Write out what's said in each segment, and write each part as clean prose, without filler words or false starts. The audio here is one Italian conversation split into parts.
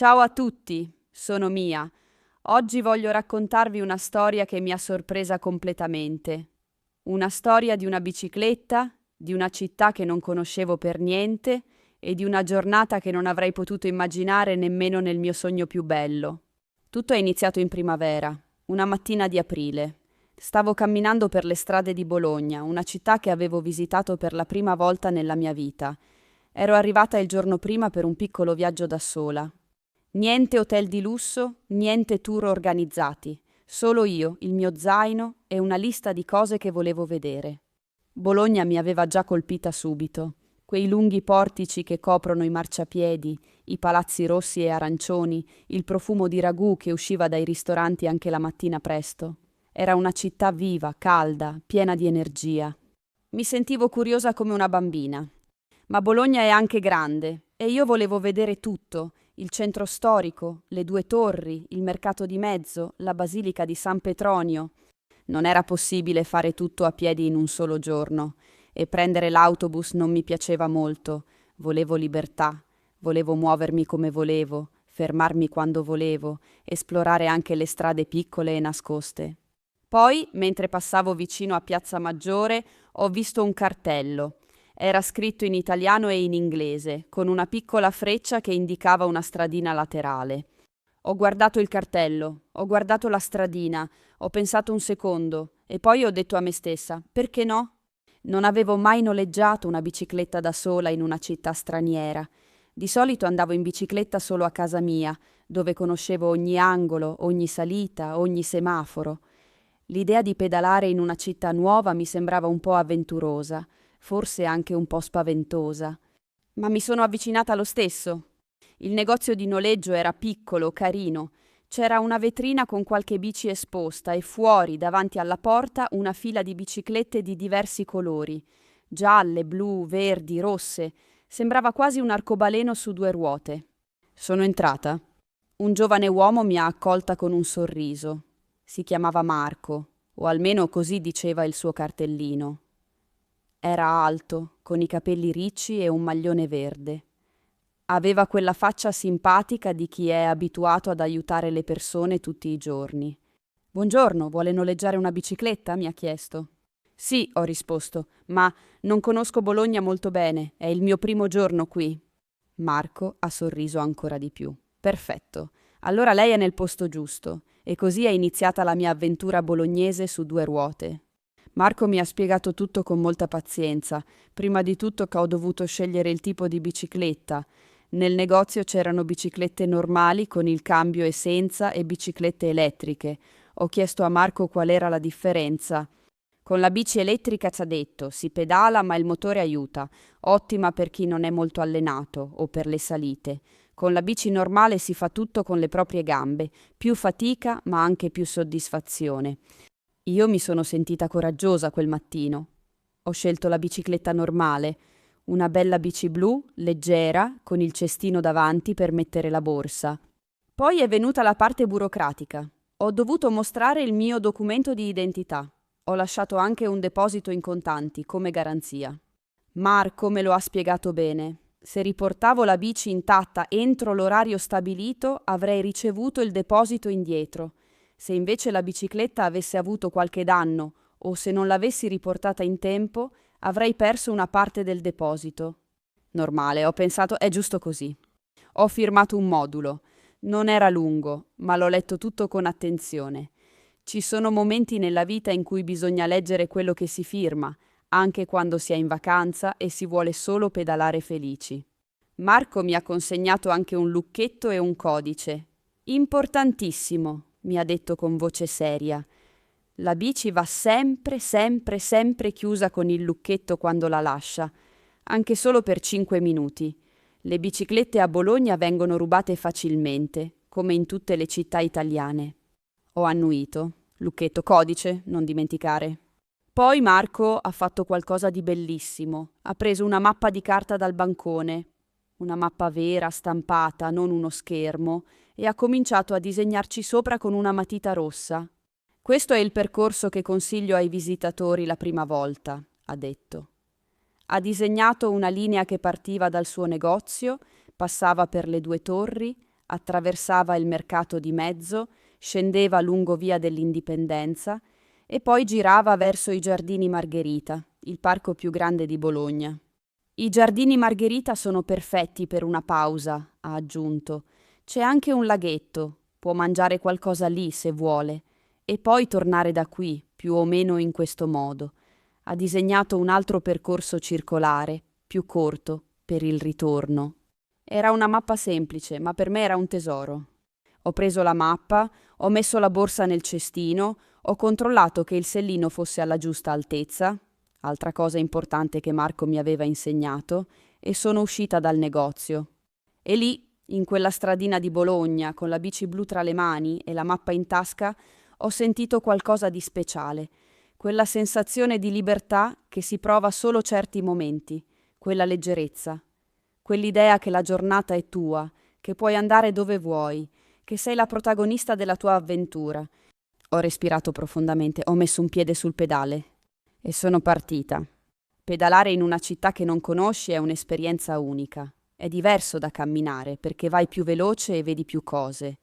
Ciao a tutti, sono Mia. Oggi voglio raccontarvi una storia che mi ha sorpresa completamente. Una storia di una bicicletta, di una città che non conoscevo per niente e di una giornata che non avrei potuto immaginare nemmeno nel mio sogno più bello. Tutto è iniziato in primavera, una mattina di aprile. Stavo camminando per le strade di Bologna, una città che avevo visitato per la prima volta nella mia vita. Ero arrivata il giorno prima per un piccolo viaggio da sola. Niente hotel di lusso, niente tour organizzati, solo io, il mio zaino e una lista di cose che volevo vedere. Bologna mi aveva già colpita subito. Quei lunghi portici che coprono i marciapiedi, i palazzi rossi e arancioni, il profumo di ragù che usciva dai ristoranti anche la mattina presto. Era una città viva, calda, piena di energia. Mi sentivo curiosa come una bambina. Ma Bologna è anche grande e io volevo vedere tutto: il centro storico, le due torri, il mercato di mezzo, la basilica di San Petronio. Non era possibile fare tutto a piedi in un solo giorno e prendere l'autobus non mi piaceva molto. Volevo libertà, volevo muovermi come volevo, fermarmi quando volevo, esplorare anche le strade piccole e nascoste. Poi, mentre passavo vicino a Piazza Maggiore, ho visto un cartello. Era scritto in italiano e in inglese, con una piccola freccia che indicava una stradina laterale. Ho guardato il cartello, ho guardato la stradina, ho pensato un secondo e poi ho detto a me stessa: perché no? Non avevo mai noleggiato una bicicletta da sola in una città straniera. Di solito andavo in bicicletta solo a casa mia, dove conoscevo ogni angolo, ogni salita, ogni semaforo. L'idea di pedalare in una città nuova mi sembrava un po' avventurosa, forse anche un po' spaventosa. Ma mi sono avvicinata lo stesso. Il negozio di noleggio era piccolo, carino. C'era una vetrina con qualche bici esposta e fuori, davanti alla porta, una fila di biciclette di diversi colori. Gialle, blu, verdi, rosse. Sembrava quasi un arcobaleno su due ruote. Sono entrata. Un giovane uomo mi ha accolta con un sorriso. Si chiamava Marco, o almeno così diceva il suo cartellino. Era alto, con i capelli ricci e un maglione verde. Aveva quella faccia simpatica di chi è abituato ad aiutare le persone tutti i giorni. «Buongiorno, vuole noleggiare una bicicletta?» mi ha chiesto. «Sì», ho risposto, «ma non conosco Bologna molto bene, è il mio primo giorno qui». Marco ha sorriso ancora di più. «Perfetto, allora lei è nel posto giusto». E così è iniziata la mia avventura bolognese su due ruote. Marco mi ha spiegato tutto con molta pazienza, prima di tutto che ho dovuto scegliere il tipo di bicicletta. Nel negozio c'erano biciclette normali con il cambio e senza e biciclette elettriche. Ho chiesto a Marco qual era la differenza. Con la bici elettrica, ci ha detto, si pedala ma il motore aiuta, ottima per chi non è molto allenato o per le salite. Con la bici normale si fa tutto con le proprie gambe, più fatica ma anche più soddisfazione. Io mi sono sentita coraggiosa quel mattino. Ho scelto la bicicletta normale, una bella bici blu, leggera, con il cestino davanti per mettere la borsa. Poi è venuta la parte burocratica. Ho dovuto mostrare il mio documento di identità. Ho lasciato anche un deposito in contanti come garanzia. Marco me lo ha spiegato bene. Se riportavo la bici intatta entro l'orario stabilito, avrei ricevuto il deposito indietro. Se invece la bicicletta avesse avuto qualche danno o se non l'avessi riportata in tempo, avrei perso una parte del deposito. Normale, ho pensato, è giusto così. Ho firmato un modulo. Non era lungo, ma l'ho letto tutto con attenzione. Ci sono momenti nella vita in cui bisogna leggere quello che si firma, anche quando si è in vacanza e si vuole solo pedalare felici. Marco mi ha consegnato anche un lucchetto e un codice. Importantissimo, mi ha detto con voce seria. La bici va sempre, sempre, sempre chiusa con il lucchetto quando la lascia, anche solo per 5 minuti. Le biciclette a Bologna vengono rubate facilmente, come in tutte le città italiane. Ho annuito. Lucchetto, codice, non dimenticare. Poi Marco ha fatto qualcosa di bellissimo. Ha preso una mappa di carta dal bancone, una mappa vera, stampata, non uno schermo, e ha cominciato a disegnarci sopra con una matita rossa. Questo è il percorso che consiglio ai visitatori la prima volta, ha detto. Ha disegnato una linea che partiva dal suo negozio, passava per le due torri, attraversava il mercato di mezzo, scendeva lungo via dell'Indipendenza e poi girava verso i Giardini Margherita, il parco più grande di Bologna. I Giardini Margherita sono perfetti per una pausa, ha aggiunto. C'è anche un laghetto, può mangiare qualcosa lì se vuole, e poi tornare da qui, più o meno in questo modo. Ha disegnato un altro percorso circolare, più corto, per il ritorno. Era una mappa semplice, ma per me era un tesoro. Ho preso la mappa, ho messo la borsa nel cestino, ho controllato che il sellino fosse alla giusta altezza, altra cosa importante che Marco mi aveva insegnato, e sono uscita dal negozio. E lì, in quella stradina di Bologna, con la bici blu tra le mani e la mappa in tasca, ho sentito qualcosa di speciale, quella sensazione di libertà che si prova solo certi momenti, quella leggerezza, quell'idea che la giornata è tua, che puoi andare dove vuoi, che sei la protagonista della tua avventura. Ho respirato profondamente, ho messo un piede sul pedale e sono partita. Pedalare in una città che non conosci è un'esperienza unica. È diverso da camminare perché vai più veloce e vedi più cose,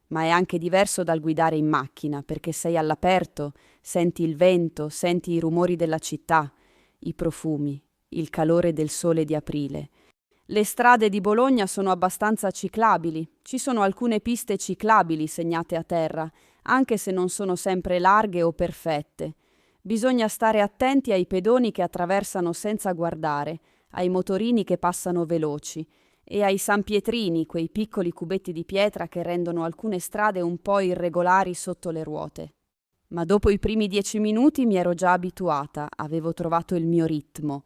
ma è anche diverso dal guidare in macchina perché sei all'aperto, senti il vento, senti i rumori della città, i profumi, il calore del sole di aprile. Le strade di Bologna sono abbastanza ciclabili, ci sono alcune piste ciclabili segnate a terra, anche se non sono sempre larghe o perfette. Bisogna stare attenti ai pedoni che attraversano senza guardare, ai motorini che passano veloci e ai sanpietrini, quei piccoli cubetti di pietra che rendono alcune strade un po' irregolari sotto le ruote. Ma dopo i primi 10 minuti mi ero già abituata, avevo trovato il mio ritmo.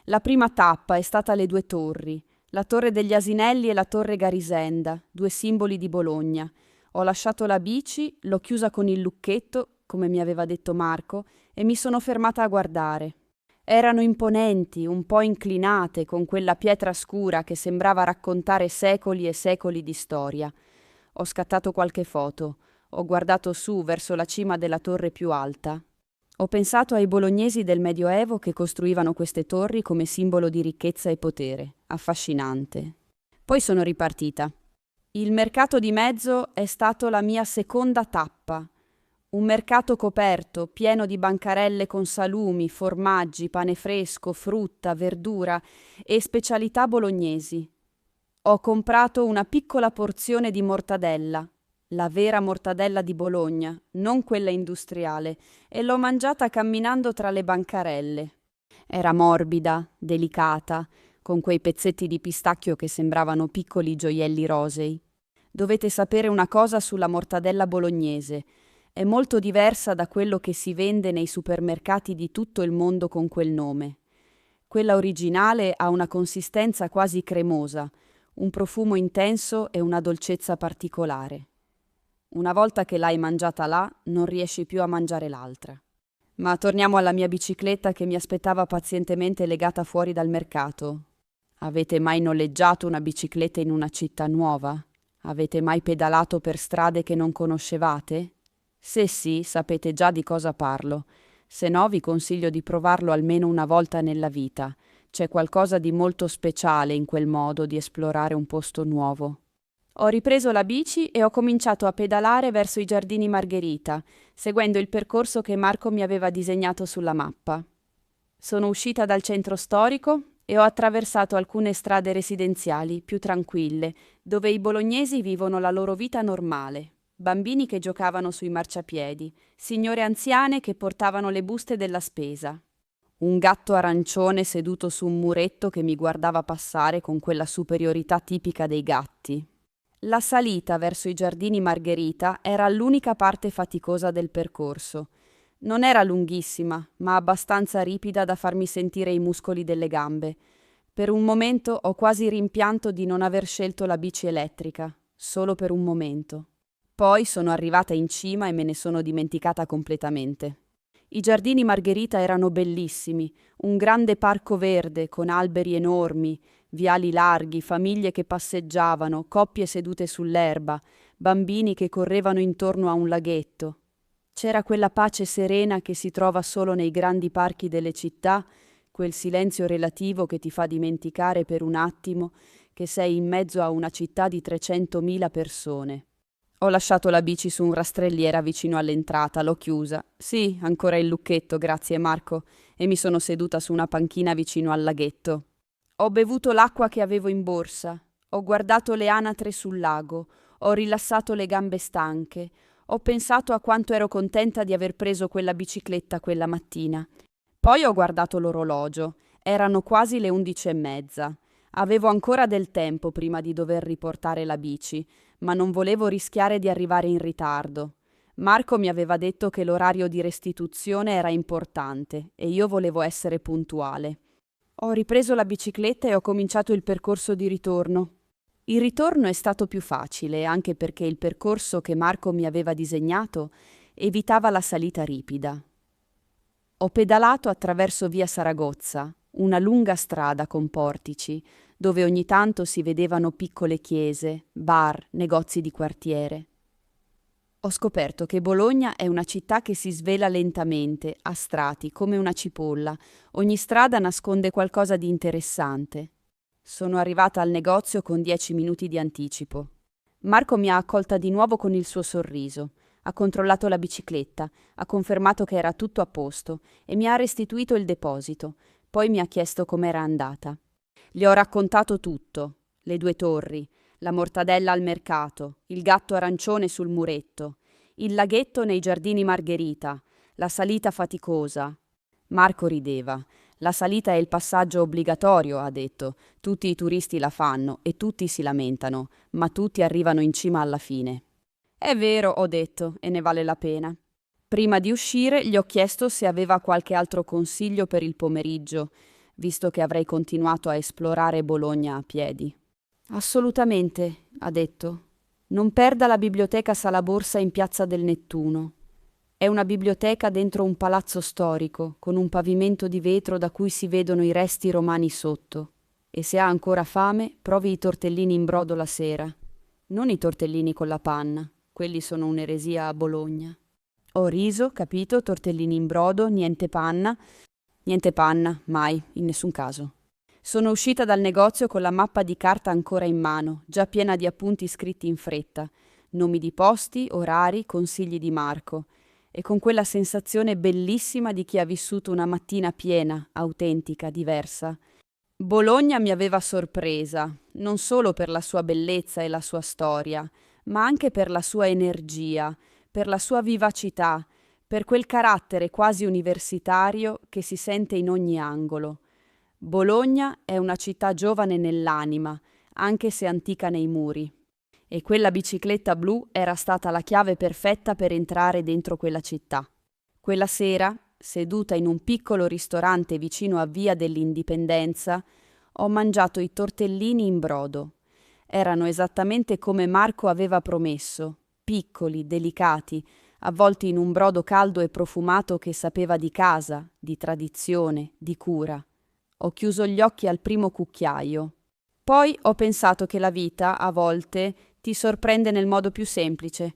La prima tappa è stata le 2 torri, la Torre degli Asinelli e la Torre Garisenda, 2 simboli di Bologna. Ho lasciato la bici, l'ho chiusa con il lucchetto, come mi aveva detto Marco, e mi sono fermata a guardare. Erano imponenti, un po' inclinate, con quella pietra scura che sembrava raccontare secoli e secoli di storia. Ho scattato qualche foto, ho guardato su verso la cima della torre più alta. Ho pensato ai bolognesi del Medioevo che costruivano queste torri come simbolo di ricchezza e potere. Affascinante. Poi sono ripartita. Il mercato di mezzo è stato la mia seconda tappa. Un mercato coperto, pieno di bancarelle con salumi, formaggi, pane fresco, frutta, verdura e specialità bolognesi. Ho comprato una piccola porzione di mortadella, la vera mortadella di Bologna, non quella industriale, e l'ho mangiata camminando tra le bancarelle. Era morbida, delicata, con quei pezzetti di pistacchio che sembravano piccoli gioielli rosei. Dovete sapere una cosa sulla mortadella bolognese. È molto diversa da quello che si vende nei supermercati di tutto il mondo con quel nome. Quella originale ha una consistenza quasi cremosa, un profumo intenso e una dolcezza particolare. Una volta che l'hai mangiata là, non riesci più a mangiare l'altra. Ma torniamo alla mia bicicletta che mi aspettava pazientemente legata fuori dal mercato. Avete mai noleggiato una bicicletta in una città nuova? Avete mai pedalato per strade che non conoscevate? Se sì, sapete già di cosa parlo. Se no, vi consiglio di provarlo almeno una volta nella vita. C'è qualcosa di molto speciale in quel modo di esplorare un posto nuovo. Ho ripreso la bici e ho cominciato a pedalare verso i Giardini Margherita, seguendo il percorso che Marco mi aveva disegnato sulla mappa. Sono uscita dal centro storico e ho attraversato alcune strade residenziali più tranquille, dove i bolognesi vivono la loro vita normale. Bambini che giocavano sui marciapiedi, signore anziane che portavano le buste della spesa. Un gatto arancione seduto su un muretto che mi guardava passare con quella superiorità tipica dei gatti. La salita verso i Giardini Margherita era l'unica parte faticosa del percorso. Non era lunghissima, ma abbastanza ripida da farmi sentire i muscoli delle gambe. Per un momento ho quasi rimpianto di non aver scelto la bici elettrica, solo per un momento. Poi sono arrivata in cima e me ne sono dimenticata completamente. I Giardini Margherita erano bellissimi, un grande parco verde con alberi enormi, viali larghi, famiglie che passeggiavano, coppie sedute sull'erba, bambini che correvano intorno a un laghetto. C'era quella pace serena che si trova solo nei grandi parchi delle città, quel silenzio relativo che ti fa dimenticare per un attimo che sei in mezzo a una città di 300.000 persone. Ho lasciato la bici su un rastrelliera vicino all'entrata, l'ho chiusa. Sì, ancora il lucchetto, grazie Marco, e mi sono seduta su una panchina vicino al laghetto. Ho bevuto l'acqua che avevo in borsa, ho guardato le anatre sul lago, ho rilassato le gambe stanche, ho pensato a quanto ero contenta di aver preso quella bicicletta quella mattina. Poi ho guardato l'orologio, erano quasi le 11:30. Avevo ancora del tempo prima di dover riportare la bici, ma non volevo rischiare di arrivare in ritardo. Marco mi aveva detto che l'orario di restituzione era importante e io volevo essere puntuale. Ho ripreso la bicicletta e ho cominciato il percorso di ritorno. Il ritorno è stato più facile, anche perché il percorso che Marco mi aveva disegnato evitava la salita ripida. Ho pedalato attraverso via Saragozza, una lunga strada con portici, dove ogni tanto si vedevano piccole chiese, bar, negozi di quartiere. Ho scoperto che Bologna è una città che si svela lentamente, a strati, come una cipolla. Ogni strada nasconde qualcosa di interessante. Sono arrivata al negozio con 10 minuti di anticipo. Marco mi ha accolta di nuovo con il suo sorriso. Ha controllato la bicicletta, ha confermato che era tutto a posto e mi ha restituito il deposito. Poi mi ha chiesto com'era andata. Gli ho raccontato tutto: le 2 torri, la mortadella al mercato, il gatto arancione sul muretto, il laghetto nei giardini Margherita, la salita faticosa. Marco rideva. La salita è il passaggio obbligatorio, ha detto. Tutti i turisti la fanno e tutti si lamentano, ma tutti arrivano in cima alla fine. È vero, ho detto, e ne vale la pena. Prima di uscire gli ho chiesto se aveva qualche altro consiglio per il pomeriggio, visto che avrei continuato a esplorare Bologna a piedi. Assolutamente, ha detto. Non perda la biblioteca Sala Borsa in Piazza del Nettuno. È una biblioteca dentro un palazzo storico, con un pavimento di vetro da cui si vedono i resti romani sotto. E se ha ancora fame, provi i tortellini in brodo la sera. Non i tortellini con la panna, quelli sono un'eresia a Bologna. Ho riso, capito, tortellini in brodo, niente panna. Niente panna, mai, in nessun caso. Sono uscita dal negozio con la mappa di carta ancora in mano, già piena di appunti scritti in fretta, nomi di posti, orari, consigli di Marco, e con quella sensazione bellissima di chi ha vissuto una mattina piena, autentica, diversa. Bologna mi aveva sorpresa, non solo per la sua bellezza e la sua storia, ma anche per la sua energia, per la sua vivacità, per quel carattere quasi universitario che si sente in ogni angolo. Bologna è una città giovane nell'anima, anche se antica nei muri. E quella bicicletta blu era stata la chiave perfetta per entrare dentro quella città. Quella sera, seduta in un piccolo ristorante vicino a Via dell'Indipendenza, ho mangiato i tortellini in brodo. Erano esattamente come Marco aveva promesso, piccoli, delicati, avvolti in un brodo caldo e profumato che sapeva di casa, di tradizione, di cura. Ho chiuso gli occhi al primo cucchiaio. Poi ho pensato che la vita, a volte, ti sorprende nel modo più semplice.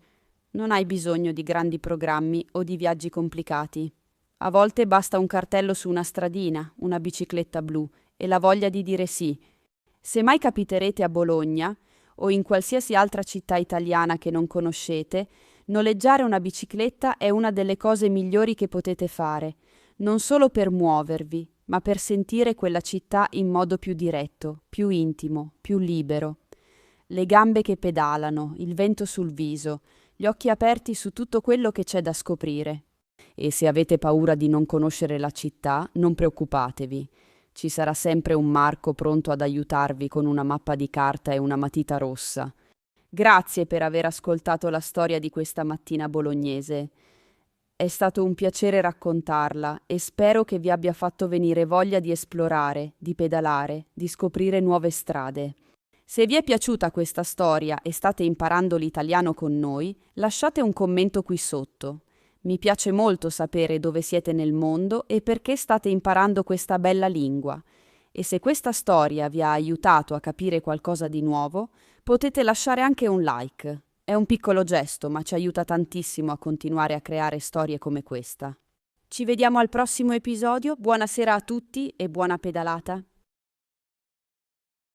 Non hai bisogno di grandi programmi o di viaggi complicati. A volte basta un cartello su una stradina, una bicicletta blu e la voglia di dire sì. Se mai capiterete a Bologna o in qualsiasi altra città italiana che non conoscete, noleggiare una bicicletta è una delle cose migliori che potete fare, non solo per muovervi, ma per sentire quella città in modo più diretto, più intimo, più libero. Le gambe che pedalano, il vento sul viso, gli occhi aperti su tutto quello che c'è da scoprire. E se avete paura di non conoscere la città, non preoccupatevi. Ci sarà sempre un Marco pronto ad aiutarvi con una mappa di carta e una matita rossa. Grazie per aver ascoltato la storia di questa mattina bolognese. È stato un piacere raccontarla e spero che vi abbia fatto venire voglia di esplorare, di pedalare, di scoprire nuove strade. Se vi è piaciuta questa storia e state imparando l'italiano con noi, lasciate un commento qui sotto. Mi piace molto sapere dove siete nel mondo e perché state imparando questa bella lingua. E se questa storia vi ha aiutato a capire qualcosa di nuovo, potete lasciare anche un like. È un piccolo gesto, ma ci aiuta tantissimo a continuare a creare storie come questa. Ci vediamo al prossimo episodio, buonasera a tutti e buona pedalata.